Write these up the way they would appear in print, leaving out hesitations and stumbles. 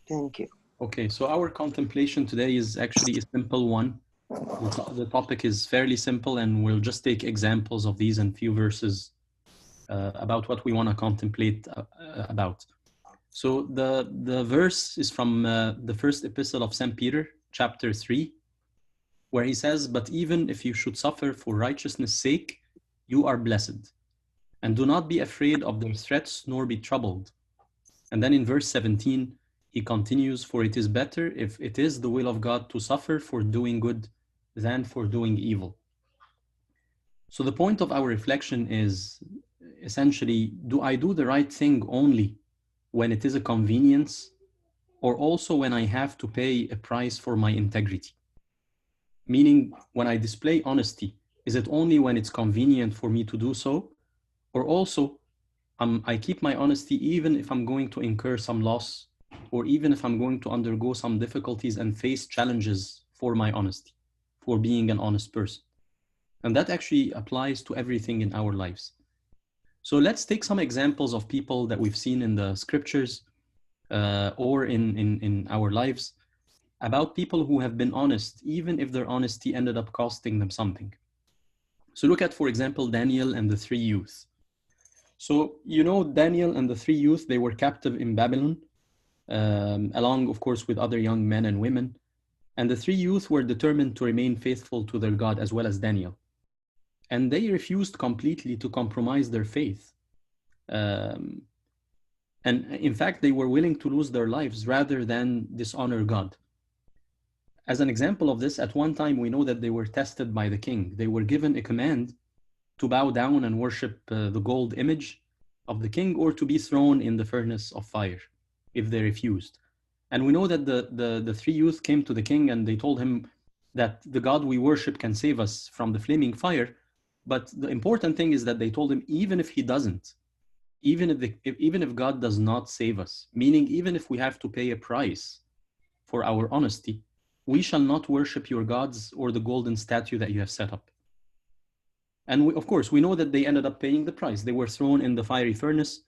Thank you. Okay, so our contemplation today is actually a simple one. The topic is fairly simple, and we'll just take examples of these and few verses about what we want to contemplate about. So the verse is from the first epistle of St. Peter, chapter 3, where he says, "But even if you should suffer for righteousness' sake, you are blessed. And do not be afraid of their threats, nor be troubled." And then in verse 17, he continues, "For it is better, if it is the will of God, to suffer for doing good than for doing evil." So the point of our reflection is essentially, do I do the right thing only when it is a convenience, or also when I have to pay a price for my integrity? Meaning, when I display honesty, is it only when it's convenient for me to do so? Or also, I keep my honesty even if I'm going to incur some loss, or even if I'm going to undergo some difficulties and face challenges for my honesty, for being an honest person. And that actually applies to everything in our lives. So let's take some examples of people that we've seen in the scriptures or in our lives, about people who have been honest, even if their honesty ended up costing them something. So look at, for example, Daniel and the three youth. So, Daniel and the three youth, they were captive in Babylon, along, of course, with other young men and women. And the three youth were determined to remain faithful to their God, as well as Daniel. And they refused completely to compromise their faith. And in fact, they were willing to lose their lives rather than dishonor God. As an example of this, at one time, we know that they were tested by the king. They were given a command to bow down and worship the gold image of the king, or to be thrown in the furnace of fire if they refused. And we know that the three youth came to the king and they told him that the God we worship can save us from the flaming fire. But the important thing is that they told him, even if he doesn't, even if God does not save us, meaning even if we have to pay a price for our honesty, we shall not worship your gods or the golden statue that you have set up. And of course, we know that they ended up paying the price. They were thrown in the fiery furnace,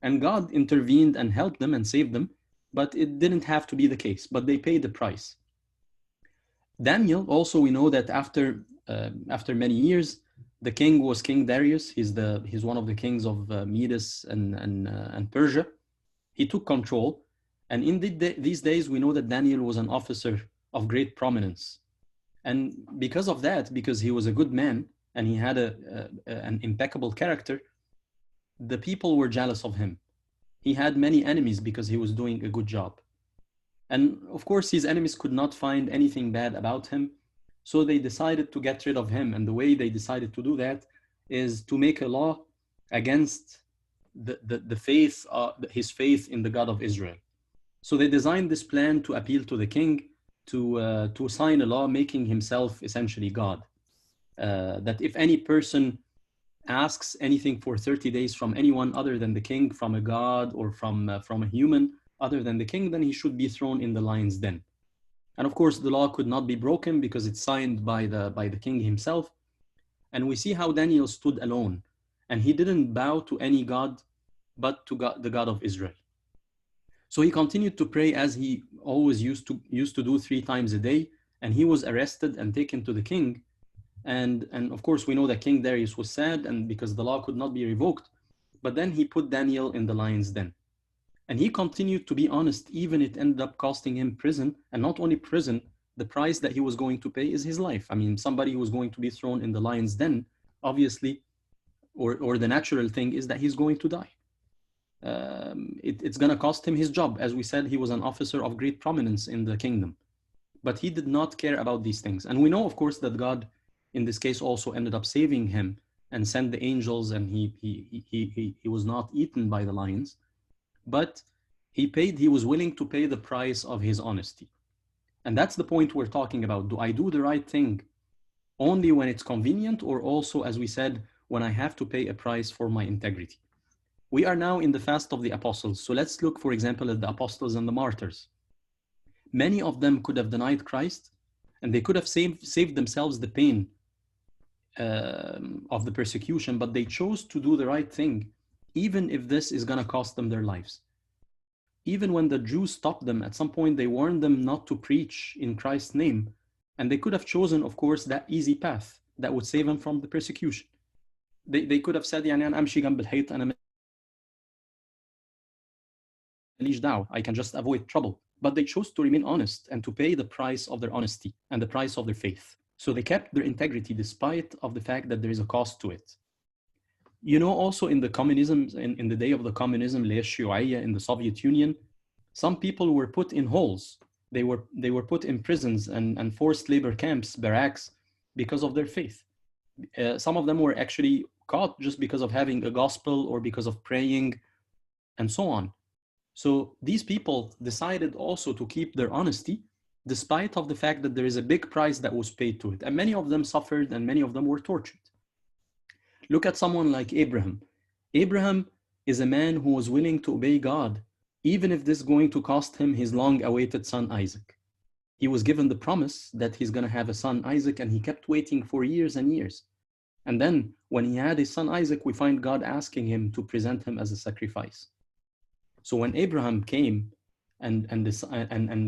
and God intervened and helped them and saved them. But it didn't have to be the case, but they paid the price. Daniel, also, we know that after many years, the king was King Darius. He's one of the kings of Medes and Persia. He took control. And in these days, we know that Daniel was an officer of great prominence. And because of that, because he was a good man, and he had an impeccable character, the people were jealous of him. He had many enemies because he was doing a good job. And of course, his enemies could not find anything bad about him, so they decided to get rid of him. And the way they decided to do that is to make a law against the faith, his faith in the God of Israel. So they designed this plan to appeal to the king to sign a law making himself essentially God. That if any person asks anything for 30 days from anyone other than the king, from a god or from a human other than the king, then he should be thrown in the lion's den. And of course, the law could not be broken because it's signed by the king himself. And we see how Daniel stood alone, and he didn't bow to any god but to God, the God of Israel. So he continued to pray as he always used to do 3 times a day, and he was arrested and taken to the king. And of course, we know that King Darius was sad, and because the law could not be revoked, but then he put Daniel in the lion's den. And he continued to be honest, even it ended up costing him prison. And not only prison, the price that he was going to pay is his life. I mean, somebody who was going to be thrown in the lion's den, obviously, or the natural thing is that he's going to die. It's going to cost him his job. As we said, he was an officer of great prominence in the kingdom. But he did not care about these things. And we know, of course, that God, in this case, also ended up saving him and sent the angels, and he was not eaten by the lions. But he was willing to pay the price of his honesty. And that's the point we're talking about. Do I do the right thing only when it's convenient, or also, as we said, when I have to pay a price for my integrity? We are now in the fast of the apostles. So let's look, for example, at the apostles and the martyrs. Many of them could have denied Christ, and they could have saved themselves the pain of the persecution, but they chose to do the right thing, even if this is going to cost them their lives. even when the Jews stopped them, at some point they warned them not to preach in Christ's name. And they could have chosen, of course, that easy path that would save them from the persecution. They could have said, يعني أنا أمشي جنب الحيط أنا ماليش دعوة, I can just avoid trouble. But they chose to remain honest and to pay the price of their honesty and the price of their faith. So they kept their integrity despite of the fact that there is a cost to it. You know, also in the communism, in the day of the communism, in the Soviet Union, some people were put in holes. They were put in prisons and forced labor camps, barracks, because of their faith. Some of them were actually caught just because of having a gospel or because of praying and so on. So these people decided also to keep their honesty despite of the fact that there is a big price that was paid to it. And many of them suffered and many of them were tortured. Look at someone like Abraham. Abraham is a man who was willing to obey God, even if this is going to cost him his long-awaited son Isaac. He was given the promise that he's going to have a son Isaac, and he kept waiting for years and years. And then when he had his son Isaac, we find God asking him to present him as a sacrifice. So when Abraham came and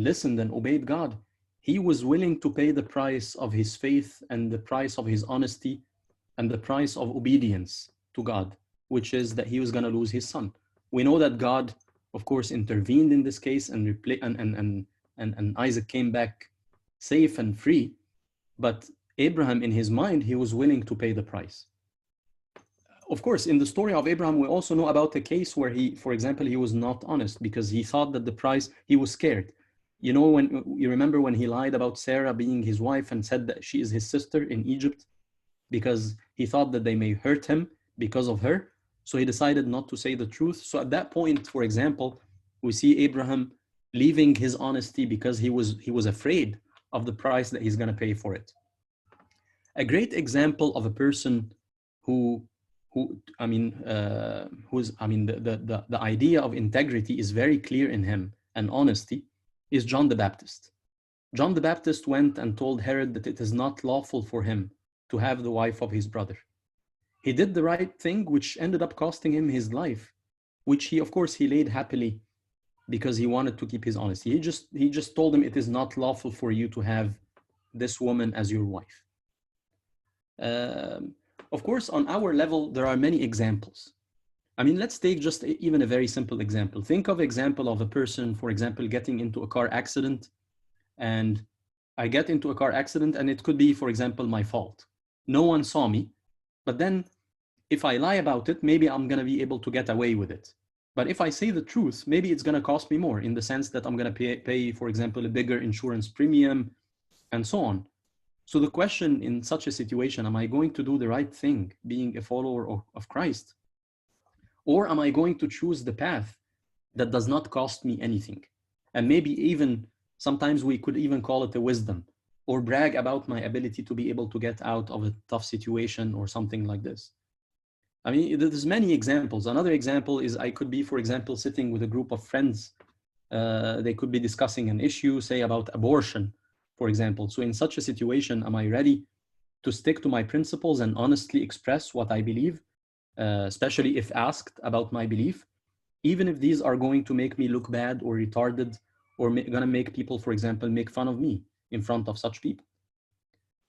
listened and obeyed God, he was willing to pay the price of his faith and the price of his honesty and the price of obedience to God, which is that he was going to lose his son. We know that God, of course, intervened in this case and Isaac came back safe and free. But Abraham, in his mind, he was willing to pay the price. Of course, in the story of Abraham, we also know about a case where he, for example, he was not honest because he thought that the price, he was scared. You know, when you remember when he lied about Sarah being his wife and said that she is his sister in Egypt, because he thought that they may hurt him because of her. So he decided not to say the truth. So at that point, for example, we see Abraham leaving his honesty because he was afraid of the price that he's going to pay for it. A great example of a person the idea of integrity is very clear in him and honesty is John the Baptist. John the Baptist went and told Herod that it is not lawful for him to have the wife of his brother. He did the right thing, which ended up costing him his life, which he, of course, he laid happily because he wanted to keep his honesty. He just told him it is not lawful for you to have this woman as your wife. Of course, on our level, there are many examples. I mean, let's take just even a very simple example. Think of example of a person, for example, getting into a car accident, and I get into a car accident and it could be, for example, my fault. No one saw me, but then if I lie about it, maybe I'm going to be able to get away with it. But if I say the truth, maybe it's going to cost me more in the sense that I'm going to pay, for example, a bigger insurance premium and so on. So the question in such a situation, am I going to do the right thing, being a follower of Christ? Or am I going to choose the path that does not cost me anything? And maybe even sometimes we could even call it a wisdom, or brag about my ability to be able to get out of a tough situation or something like this. I mean, there's many examples. Another example is I could be, for example, sitting with a group of friends. They could be discussing an issue, say about abortion, for example. So in such a situation, am I ready to stick to my principles and honestly express what I believe, especially if asked about my belief, even if these are going to make me look bad or retarded, or gonna make people, for example, make fun of me in front of such people?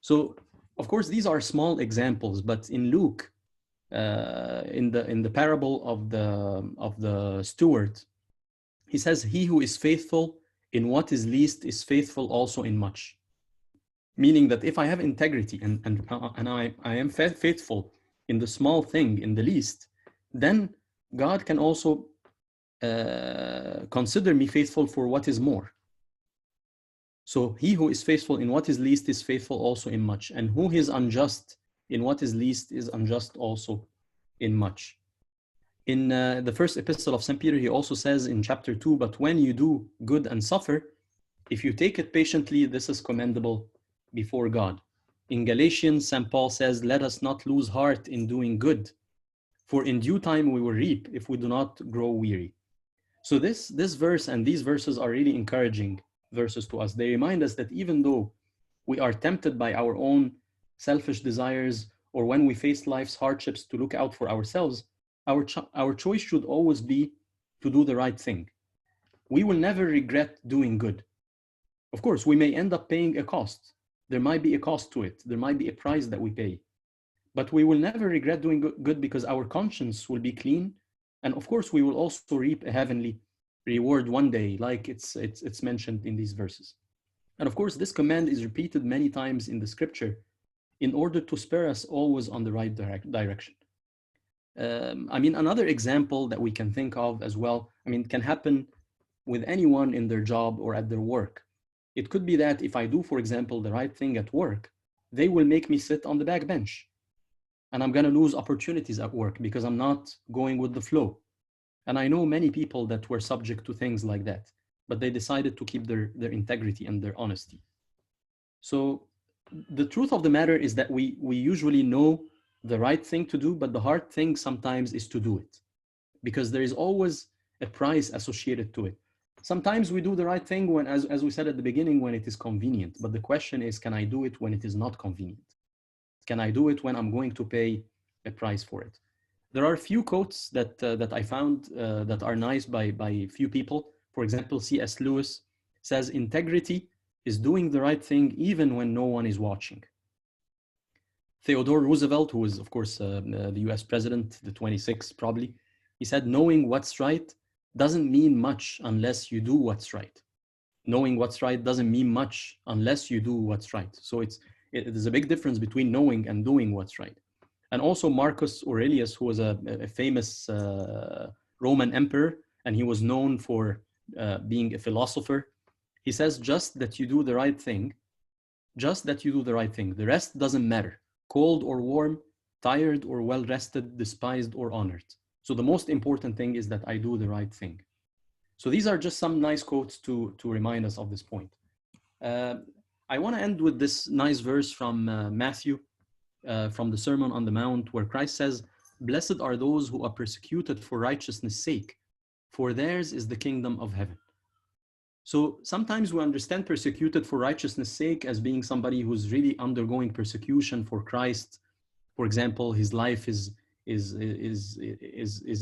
So, of course, these are small examples, but in Luke, in the parable of the steward, he says, "He who is faithful in what is least is faithful also in much." Meaning that if I have integrity and I am faithful in the small thing, in the least, then God can also consider me faithful for what is more. So he who is faithful in what is least is faithful also in much, and who is unjust in what is least is unjust also in much. In the first epistle of St. Peter, he also says in chapter 2, "But when you do good and suffer, if you take it patiently, this is commendable before God." In Galatians, St. Paul says, "Let us not lose heart in doing good, for in due time we will reap if we do not grow weary." So this verse and these verses are really encouraging verses to us. They remind us that even though we are tempted by our own selfish desires, or when we face life's hardships to look out for ourselves, our choice should always be to do the right thing. we will never regret doing good. Of course, we may end up paying a cost. There might be a cost to it. There might be a price that we pay. But we will never regret doing good because our conscience will be clean. And of course, we will also reap a heavenly reward one day, like it's mentioned in these verses. And of course, this command is repeated many times in the scripture in order to spur us always on the right direction. I mean, another example that we can think of as well, I mean, can happen with anyone in their job or at their work. It could be that if I do, for example, the right thing at work, they will make me sit on the back bench. And I'm going to lose opportunities at work because I'm not going with the flow. And I know many people that were subject to things like that, but they decided to keep their integrity and their honesty. So the truth of the matter is that we usually know the right thing to do, but the hard thing sometimes is to do it, because there is always a price associated to it. Sometimes we do the right thing when, as we said at the beginning, when it is convenient. But the question is, can I do it when it is not convenient? Can I do it when I'm going to pay a price for it? There are a few quotes that I found that are nice by few people. For example, C.S. Lewis says, integrity is doing the right thing even when no one is watching. Theodore Roosevelt, who was, of course, the US president, the 26th probably, he said, knowing what's right doesn't mean much unless you do what's right. Knowing what's right doesn't mean much unless you do what's right. So there's a big difference between knowing and doing what's right. And also Marcus Aurelius, who was a famous Roman emperor, and he was known for being a philosopher. He says, just that you do the right thing, just that you do the right thing. The rest doesn't matter. Cold or warm, tired or well-rested, despised or honored. So the most important thing is that I do the right thing. So these are just some nice quotes to remind us of this point. I want to end with this nice verse from Matthew, from the Sermon on the Mount, where Christ says, blessed are those who are persecuted for righteousness' sake, for theirs is the kingdom of heaven. So sometimes we understand persecuted for righteousness' sake as being somebody who's really undergoing persecution for Christ. For example, his life is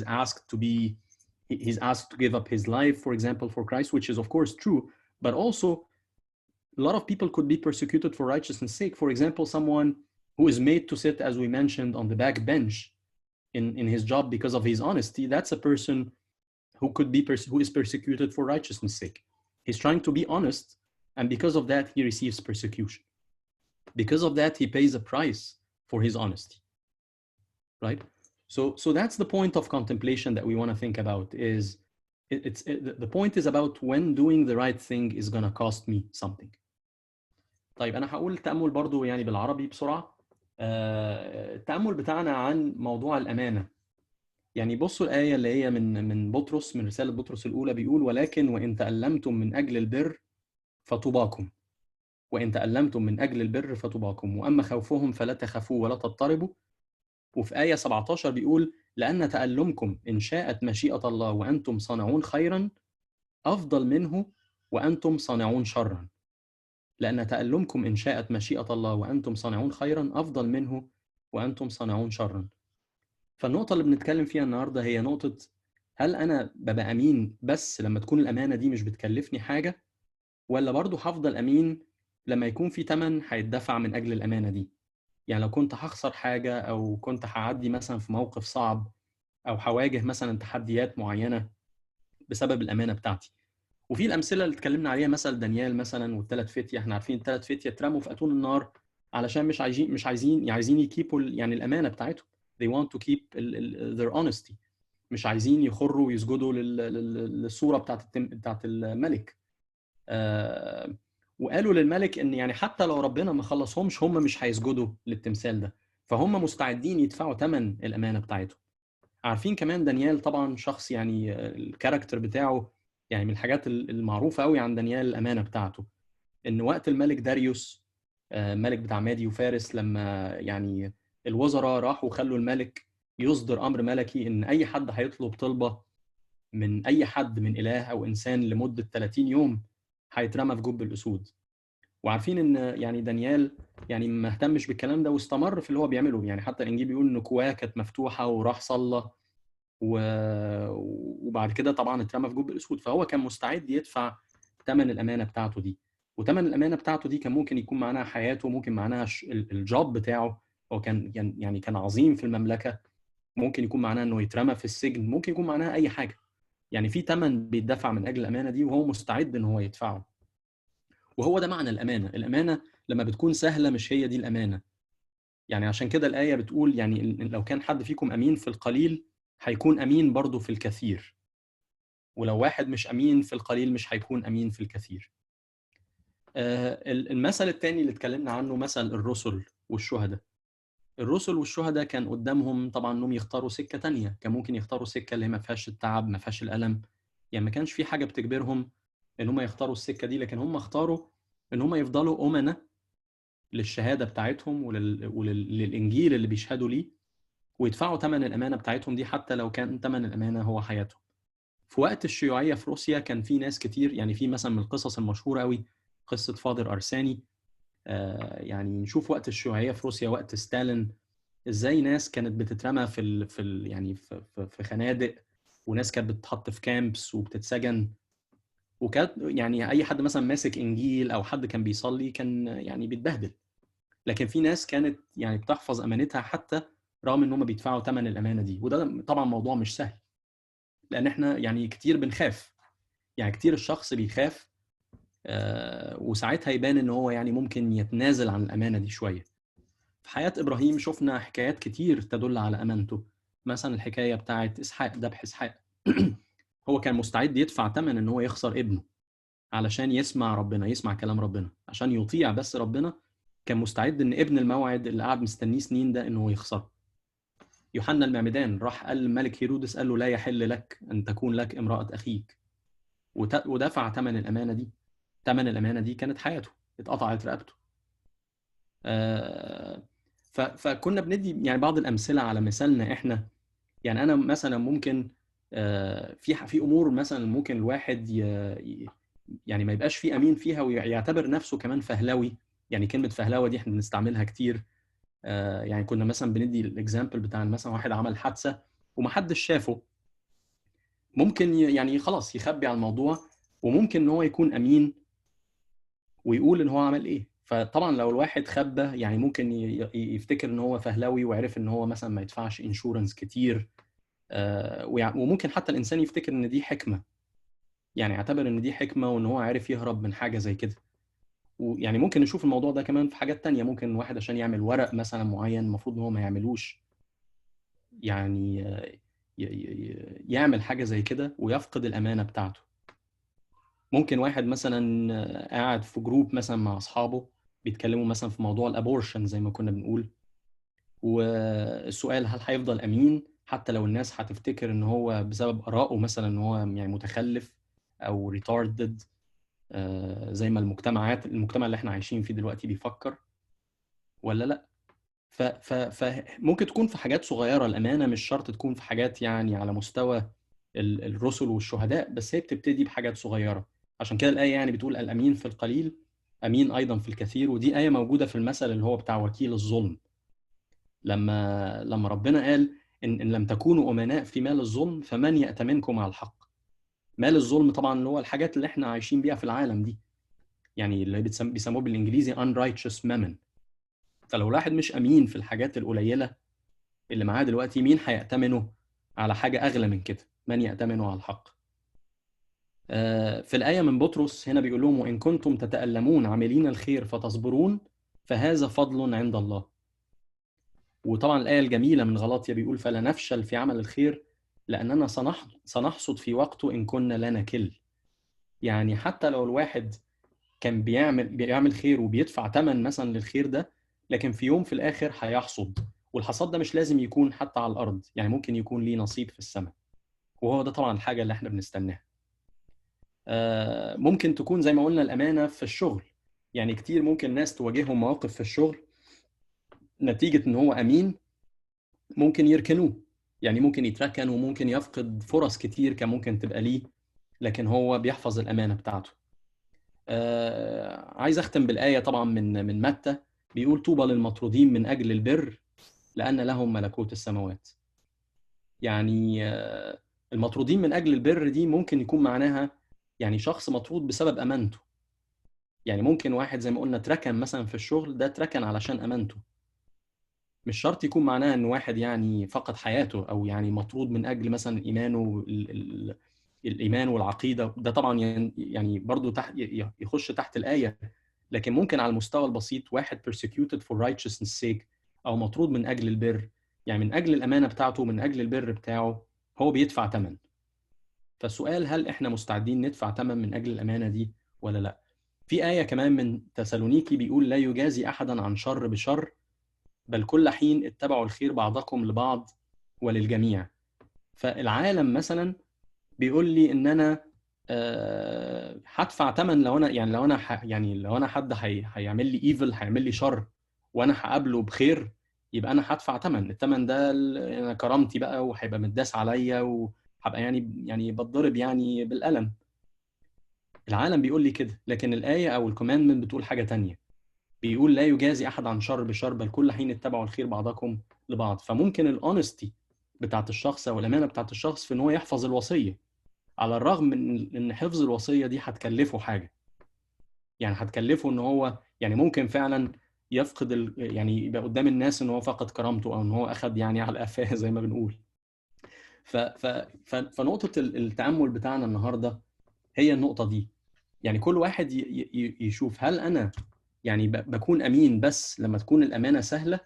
asked to be, he's asked to give up his life, for example, for Christ, which is of course true, but also a lot of people could be persecuted for righteousness' sake. For example, someone who is made to sit, as we mentioned, on the back bench in his job because of his honesty, that's a person who could be who is persecuted for righteousness' sake. He's trying to be honest, and because of that, he receives persecution. Because of that, he pays a price for his honesty, right? So that's the point of contemplation that we want to think about. Is the point is about when doing the right thing is going to cost me something. طيب أنا هقول التأمل برضو يعني بالعربي بسرعة. التأمل بتاعنا عن موضوع الأمانة. يعني بصوا الآية اللي هي من بطرس، من رسالة بطرس الأولى، بيقول ولكن وإن تألمتم من أجل البر فطوباكم، وإن تألمتم من أجل البر فطوباكم، وأما خوفهم فلا تخافوا ولا تضطربوا. وفي آية 17 بيقول لأن تألمكم إن شاءت مشيئة الله وأنتم صانعون خيرا أفضل منه وأنتم صانعون شرا. لأن تألمكم إن شاءت مشيئة الله وأنتم صانعون خيرا أفضل منه وأنتم صانعون شرا. فالنقطة اللي بنتكلم فيها النهاردة هي نقطة، هل أنا ببقى أمين بس لما تكون الأمانة دي مش بتكلفني حاجة، ولا برضو هفضل أمين لما يكون في تمن هيدفع من أجل الأمانة دي؟ يعني لو كنت هخسر حاجة، أو كنت هعدي مثلا في موقف صعب، أو هواجه مثلا تحديات معينة بسبب الأمانة بتاعتي. وفي الأمثلة اللي اتكلمنا عليها، مثل دانيال مثلا والثلاث فتية. احنا عارفين الثلاث فتية اترموا في أتون النار علشان مش عايزين يكيبوا يعني الأمانة بتاعتهم. They want to keep their honesty. مش عايزين يخروا ويسجدوا للصورة بتاعت الملك. وقالوا للملك ان يعني حتى لو ربنا ما خلصهمش، هم مش هيسجدوا للتمثال ده، فهم مستعدين يدفعوا ثمن الأمانة بتاعتهم. عارفين كمان دانيال طبعا شخص يعني الكاركتر بتاعه يعني من الحاجات المعروفة قوي عن دانيال الأمانة بتاعته. ان وقت الملك داريوس، ملك بتاع مادي وفارس، لما يعني الوزراء راحوا خلوا الملك يصدر أمر ملكي ان اي حد هيطلب طلبة من اي حد من إله او انسان لمدة 30 يوم هيترمى في جب الأسود. وعارفين ان يعني دانيال يعني ما اهتمش بالكلام ده واستمر في اللي هو بيعمله. يعني حتى الانجيل بيقول ان كواه كانت مفتوحه وراح صلى وبعد كده طبعا اترمى في جب الاسود. فهو كان مستعد يدفع ثمن الامانه بتاعته دي، وثمن الامانه بتاعته دي كان ممكن يكون معناها حياته، ممكن معناها الجوب بتاعه. هو كان عظيم في المملكه، ممكن يكون معناها انه يترمى في السجن، ممكن يكون معناها اي حاجه. يعني في ثمن بيدفع من اجل الامانه دي، وهو مستعد ان هو يدفعه. وهو ده معنى الامانه. الامانه لما بتكون سهله مش هي دي الامانه. يعني عشان كده الايه بتقول يعني لو كان حد فيكم امين في القليل هيكون امين برضه في الكثير، ولو واحد مش امين في القليل مش هيكون امين في الكثير. المثل الثاني اللي اتكلمنا عنه مثل الرسل والشهداء. الرسل والشهداء كان قدامهم طبعا انهم يختاروا سكه تانية. كان ممكن يختاروا السكه اللي هي ما فيهاش التعب، ما فيهاش الالم، يعني ما كانش في حاجه بتجبرهم ان هم يختاروا السكه دي، لكن هم اختاروا ان هم يفضلوا امنا للشهاده بتاعتهم وللانجيل اللي بيشهدوا ليه، ويدفعوا ثمن الامانه بتاعتهم دي حتى لو كان ثمن الامانه هو حياتهم. في وقت الشيوعيه في روسيا كان في ناس كتير، يعني في مثلا من القصص المشهوره قوي قصه فاضل ارساني. يعني نشوف وقت الشيوعيه في روسيا وقت ستالين ازاي ناس كانت بتترمى يعني في خنادق، وناس كانت بتتحط في كامبس وبتتسجن. وكانت يعني اي حد مثلا ماسك انجيل او حد كان بيصلي كان يعني بيتبهدل. لكن في ناس كانت يعني بتحفظ امانتها حتى رغم ان هم بيدفعوا ثمن الامانه دي. وده طبعا موضوع مش سهل، لان احنا يعني كتير بنخاف، يعني كتير الشخص بيخاف. وساعتها يبان ان هو يعني ممكن يتنازل عن الامانه دي شويه. في حياه ابراهيم شفنا حكايات كتير تدل على امانته. مثلا الحكايه بتاعت اسحاق، ذبح اسحاق. هو كان مستعد يدفع ثمن ان هو يخسر ابنه علشان يسمع ربنا، يسمع كلام ربنا، عشان يطيع بس ربنا. كان مستعد ان ابن الموعد اللي قعد مستنيه سنين ده انه يخسره. يوحنا المعمدان راح قال للملك هيرودس، قال له لا يحل لك ان تكون لك امرأة اخيك، ودفع ثمن الامانة دي. ثمن الامانة دي كانت حياته، اتقطعت رقبته. فكنا بندي يعني بعض الامثلة على مثالنا احنا. يعني انا مثلا ممكن في امور مثلا ممكن الواحد يعني ما يبقاش فيه امين فيها ويعتبر نفسه كمان فهلوي. يعني كلمة فهلوة دي احنا بنستعملها كتير. يعني كنا مثلا بندي الاكزامبل بتاع مثلا واحد عمل حادثة ومحدش شافه، ممكن يعني خلاص يخبي على الموضوع، وممكن ان هو يكون امين ويقول ان هو عمل ايه. فطبعا لو الواحد خبى يعني ممكن يفتكر ان هو فهلوي، وعرف ان هو مثلا ما يدفعش انشورنس كتير. وممكن حتى الانسان يفتكر ان دي حكمة، يعني يعتبر ان دي حكمة وان هو عارف يهرب من حاجة زي كده. ويعني ممكن نشوف الموضوع ده كمان في حاجات تانية. ممكن واحد عشان يعمل ورق مثلا معين المفروض ان هو ما يعملوش، يعني يعمل حاجة زي كده ويفقد الأمانة بتاعته. ممكن واحد مثلا قاعد في جروب مثلا مع أصحابه بيتكلموا مثلا في موضوع الأبورشن زي ما كنا بنقول، والسؤال هل هيفضل أمين حتى لو الناس هتفتكر إن هو بسبب آرائه مثلا إن هو يعني متخلف أو retarded، زي ما المجتمع اللي احنا عايشين فيه دلوقتي بيفكر، ولا لا. فممكن تكون في حاجات صغيرة الأمانة، مش شرط تكون في حاجات يعني على مستوى الرسل والشهداء، بس هي بتبتدي بحاجات صغيرة. عشان كده الآية يعني بتقول الأمين في القليل أمين أيضا في الكثير. ودي آية موجودة في المثل اللي هو بتاع وكيل الظلم. لما ربنا قال إن لم تكونوا أمناء في مال الظلم فمن يأتمنكم على الحق. مال الظلم طبعا اللي هو الحاجات اللي احنا عايشين بيها في العالم دي، يعني اللي بيسموه بالإنجليزي unrighteous mammon. فلو الواحد مش أمين في الحاجات القليلة اللي معاه دلوقتي، مين هيأتمنه على حاجة أغلى من كده؟ من يأتمنه على الحق؟ في الآية من بطرس هنا بيقول لهم وإن كنتم تتألمون عاملين الخير فتصبرون فهذا فضل عند الله. وطبعا الآية الجميلة من غلاطيا بيقول فلا نفشل في عمل الخير لأننا سنحصد في وقته إن كنا لا نكل. يعني حتى لو الواحد كان بيعمل خير وبيدفع ثمن مثلا للخير ده، لكن في يوم في الآخر هيحصد. والحصاد ده مش لازم يكون حتى على الأرض، يعني ممكن يكون ليه نصيب في السماء. وهو ده طبعا الحاجة اللي احنا بنستناها. ممكن تكون زي ما قلنا الأمانة في الشغل. يعني كتير ممكن ناس تواجههم مواقف في الشغل نتيجة إن هو أمين ممكن يركنوه، يعني ممكن يتركن وممكن يفقد فرص كتير كان ممكن تبقى ليه، لكن هو بيحفظ الأمانة بتاعته. عايز أختم بالآية طبعا من متى. بيقول طوبى للمطرودين من أجل البر لأن لهم ملكوت السماوات. يعني المطرودين من أجل البر دي ممكن يكون معناها يعني شخص مطرود بسبب أمانته. يعني ممكن واحد زي ما قلنا اتركن مثلا في الشغل، ده اتركن علشان أمانته. مش شرط يكون معناها ان واحد يعني فقد حياته او يعني مطرود من اجل مثلا ايمانه الايمان والعقيده. ده طبعا يعني برضو تحت يخش تحت الايه. لكن ممكن على المستوى البسيط واحد persecuted for righteousness sake، او مطرود من اجل البر، يعني من اجل الامانه بتاعته، من اجل البر بتاعه، هو بيدفع ثمن. فالسؤال، هل احنا مستعدين ندفع ثمن من اجل الامانه دي ولا لا؟ في آية كمان من تسالونيكي بيقول: لا يجازي أحدا عن شر بشر، بل كل حين اتبعوا الخير بعضكم لبعض وللجميع. فالعالم مثلا بيقول لي ان انا هدفع ثمن لو انا يعني لو انا يعني لو انا حد هيعمل لي ايفل، هيعمل لي شر، وانا هقابله بخير، يبقى انا هدفع ثمن. الثمن ده انا كرامتي بقى، وهيبقى متداس عليا، وهبقى يعني بتضرب يعني بالقلم. العالم بيقول لي كده، لكن الآية او الكوماندمنت بتقول حاجة تانية. بيقول: لا يجازي احد عن شر بشر، بل كل حين اتبعوا الخير بعضكم لبعض. فممكن الاونستي بتاعت الشخص او الامانه بتاعت الشخص في ان هو يحفظ الوصيه، على الرغم من ان حفظ الوصيه دي هتكلفه حاجه. يعني هتكلفه ان هو يعني ممكن فعلا يفقد يعني يبقى قدام الناس ان هو فقد كرامته، او ان هو اخذ يعني على قفاه زي ما بنقول. فنقطه التامل بتاعنا النهارده هي النقطه دي. يعني كل واحد يشوف، هل انا يعني بكون امين بس لما تكون الامانه سهله،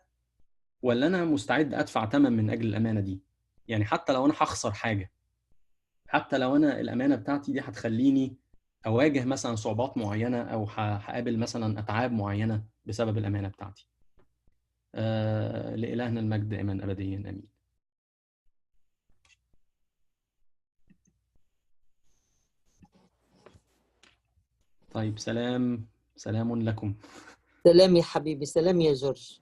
ولا انا مستعد ادفع ثمن من اجل الامانه دي؟ يعني حتى لو انا هخسر حاجه، حتى لو انا الامانه بتاعتي دي هتخليني اواجه مثلا صعوبات معينه، او هقابل مثلا اتعاب معينه بسبب الامانه بتاعتي. لإلهنا المجد دائما ابديا، امين. طيب، سلام لكم. سلام يا حبيبي، سلام يا جورج.